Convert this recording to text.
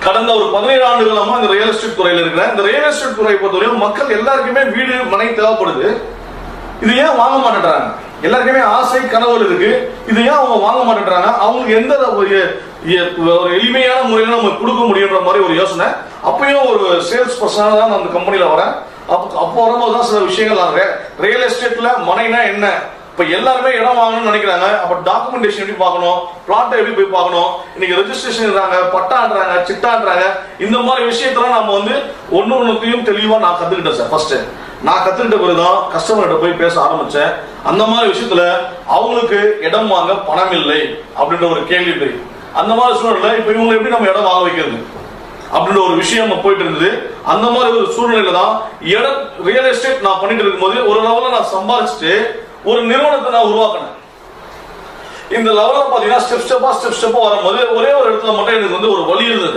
கடந்த ஒரு 17 ஆண்டுகளமா இந்த ரியல் எஸ்டேட் துறையில இருக்கிறேன். இந்த ரியல் எஸ்டேட் துறையை பொறுத்தவரைக்கும் மக்கள் எல்லாருக்குமே வீடு மனை தேவைப்படுது. இது ஏன் வாங்க மாட்டேன்றாங்க? எல்லாருக்குமே ஆசை கனவுகள் இருக்கு. இது ஏன் அவங்க வாங்க மாட்டேன்றாங்க? அவங்களுக்கு எந்த ஒரு எளிமையான முறையில நம்ம கொடுக்க முடியுன்ற மாதிரி ஒரு யோசனை. அப்பயும் ஒரு சேல்ஸ் பர்சனாக தான் நான் அந்த கம்பெனியில வரேன். அப்போ வரும்போது தான் சில விஷயங்கள் நான் ரியல் எஸ்டேட்ல மனைனா என்ன, இப்ப எல்லாருமே இடம் வாங்கணும்னு நினைக்கிறாங்க. அப்ப டாக்குமெண்டேஷன் எப்படி பார்க்கணும், பிளாட் எப்படி போய் பார்க்கணும், இன்னைக்கு ரெஜிஸ்ட்ரேஷன் பட்டான்றாங்க, சிட்டான்றாங்க. இந்த மாதிரி விஷயத்தெல்லாம் நம்ம ஒன்னொன்னுத்தையும் தெளிவா நான் கத்துக்கிட்டேன் சார். ஃபர்ஸ்ட் நான் கத்துக்கிட்ட பிறகுதான் கஸ்டமர்கிட்ட போய் பேச ஆரம்பிச்சேன். அந்த மாதிரி விஷயத்துல அவங்களுக்கு இடம் வாங்க பணம் இல்லை அப்படின்ற ஒரு கேள்வி. அந்த மாதிரி சூழ்நிலை இப்ப இவங்க எப்படி நம்ம இடம் வாங்க வைக்கிறது அப்படின்ற ஒரு விஷயம் போயிட்டு இருந்தது. அந்த மாதிரி ஒரு சூழ்நிலையில தான் இடம் ரியல் எஸ்டேட் நான் பண்ணிட்டு இருக்கும்போது ஒரு லெவலில் நான் சம்பாதிச்சுட்டு ஒரு நிறுவனத்தை நான் உருவாக்கினேன். இந்த லெவலில் பாத்தீங்கன்னா ஸ்டெப் ஸ்டெப்பா வரும்போது ஒரே ஒரு இடத்துல மட்டும் எனக்கு ஒரு வழி இருந்தது.